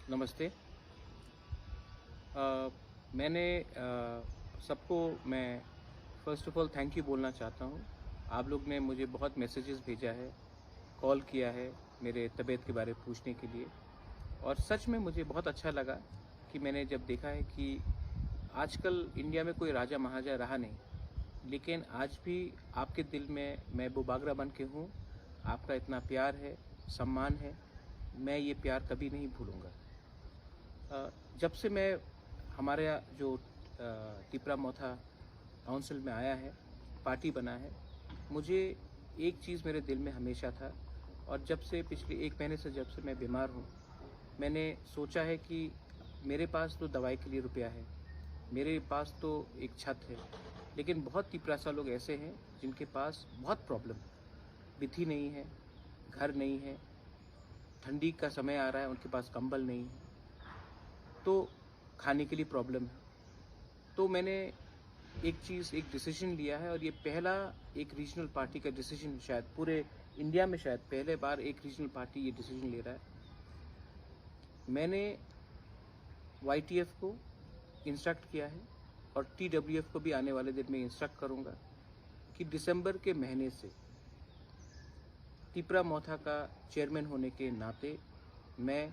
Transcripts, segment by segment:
नमस्ते। मैंने सबको मैं first of all thank you बोलना चाहता हूँ। आप लोग ने मुझे बहुत मैसेजेस भेजा है, कॉल किया है मेरे तबीयत के बारे में पूछने के लिए और सच में मुझे बहुत अच्छा लगा कि मैंने जब देखा है कि आजकल इंडिया में कोई राजा महाराजा रहा नहीं, लेकिन आज भी आपके दिल में मैं वो बागरा बन के हूँ। आपका इतना प्यार है, सम्मान है, मैं ये प्यार कभी नहीं भूलूँगा। जब से मैं हमारे यहाँ जो तिपरा मोथा काउंसिल में आया है, पार्टी बना है, मुझे एक चीज़ मेरे दिल में हमेशा था और जब से पिछले 1 महीने से जब से मैं बीमार हूँ, मैंने सोचा है कि मेरे पास तो दवाई के लिए रुपया है, मेरे पास तो एक छत है, लेकिन बहुत तिपरासा लोग ऐसे हैं जिनके पास बहुत प्रॉब्लम है, विथी नहीं है, घर नहीं है, ठंडी का समय आ रहा है, उनके पास कंबल नहीं है, तो खाने के लिए प्रॉब्लम है। तो मैंने एक डिसीजन लिया है और ये पहला एक रीजनल पार्टी का डिसीजन शायद पूरे इंडिया में शायद पहले बार एक रीजनल पार्टी ये डिसीजन ले रहा है। मैंने वाईटीएफ को इंस्ट्रक्ट किया है और टीडब्ल्यूएफ को भी आने वाले दिन में इंस्ट्रक्ट करूंगा कि दिसंबर के महीने से तिपरा मोथा का चेयरमैन होने के नाते मैं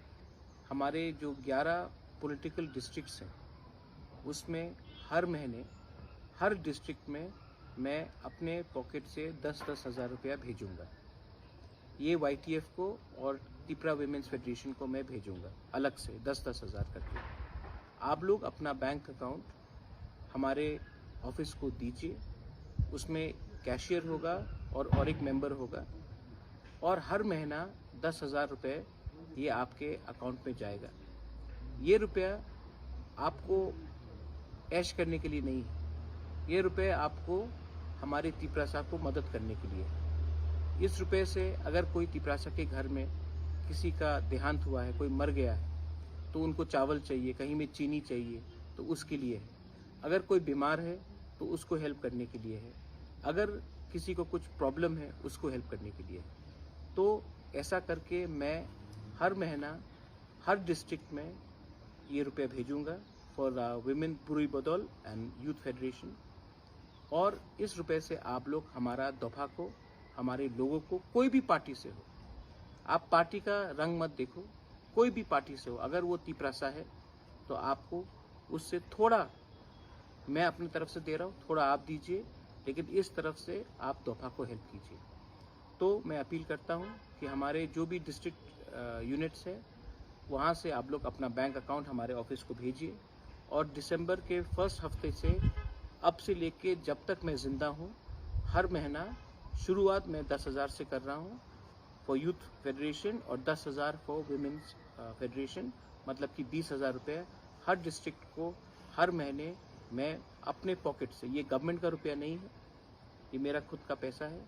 हमारे जो 11 पॉलिटिकल डिस्ट्रिक्ट्स हैं उसमें हर महीने हर डिस्ट्रिक्ट में मैं अपने पॉकेट से 10-10 हज़ार रुपया भेजूंगा। ये वाईटीएफ को और तिपरा विमेंस फेडरेशन को मैं भेजूंगा अलग से 10-10 हज़ार करके। आप लोग अपना बैंक अकाउंट हमारे ऑफिस को दीजिए, उसमें कैशियर होगा और एक मेंबर होगा और हर महीना 10,000 रुपये ये आपके अकाउंट में जाएगा। ये रुपया आपको ऐश करने के लिए नहीं है, ये रुपये आपको हमारे तिपरासा को मदद करने के लिए है। इस रुपये से अगर कोई तिपरासा के घर में किसी का देहांत हुआ है, कोई मर गया है, तो उनको चावल चाहिए, कहीं में चीनी चाहिए, तो उसके लिए है। अगर कोई बीमार है तो उसको हेल्प करने के लिए है। अगर किसी को कुछ प्रॉब्लम है उसको हेल्प करने के लिए है। तो ऐसा करके मैं हर महीना हर डिस्ट्रिक्ट में ये रुपये भेजूंगा फॉर विमेन पूरी बदौल एंड यूथ फेडरेशन। और इस रुपये से आप लोग हमारा दोफा को, हमारे लोगों को, कोई भी पार्टी से हो, आप पार्टी का रंग मत देखो, कोई भी पार्टी से हो, अगर वो तिपरासा है तो आपको उससे थोड़ा मैं अपनी तरफ से दे रहा हूँ, थोड़ा आप दीजिए, लेकिन इस तरफ से आप दोफा को हेल्प कीजिए। तो मैं अपील करता हूँ कि हमारे जो भी डिस्ट्रिक्ट यूनिट्स है वहाँ से आप लोग अपना बैंक अकाउंट हमारे ऑफिस को भेजिए और दिसंबर के फर्स्ट हफ्ते से अब से लेके जब तक मैं ज़िंदा हूँ हर महीना शुरुआत मैं 10,000 से कर रहा हूँ फॉर यूथ फेडरेशन और 10,000 फॉर विमेंस फेडरेशन, मतलब कि 20,000 रुपये हर डिस्ट्रिक्ट को हर महीने मैं अपने पॉकेट से, ये गवर्नमेंट का रुपया नहीं है, ये मेरा खुद का पैसा है,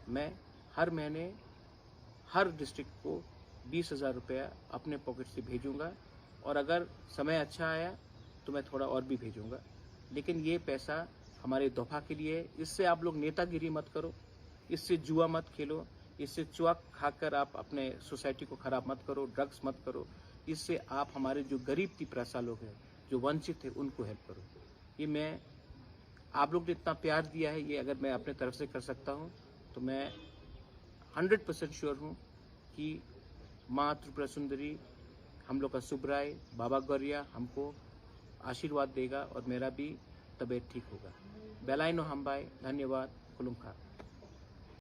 मैं हर महीने हर डिस्ट्रिक्ट को 20,000 रुपया अपने पॉकेट से भेजूंगा और अगर समय अच्छा आया तो मैं थोड़ा और भी भेजूंगा। लेकिन ये पैसा हमारे दोफा के लिए है। इससे आप लोग नेतागिरी मत करो, इससे जुआ मत खेलो, इससे चुआ खाकर आप अपने सोसाइटी को खराब मत करो, ड्रग्स मत करो। इससे आप हमारे जो गरीब तिपरासा लोग हैं, जो वंचित है, उनको हेल्प करो। ये मैं आप लोग ने इतना प्यार दिया है, ये अगर मैं अपने तरफ से कर सकता हूँ तो मैं 100% श्योर हूँ कि माँ त्रिपुरा सुंदरी, हम लोग का सुब्राय, बाबा गौरिया हमको आशीर्वाद देगा और मेरा भी तबीयत ठीक होगा। बेलाइनो हम्बाई, धन्यवाद, कुलुमखा।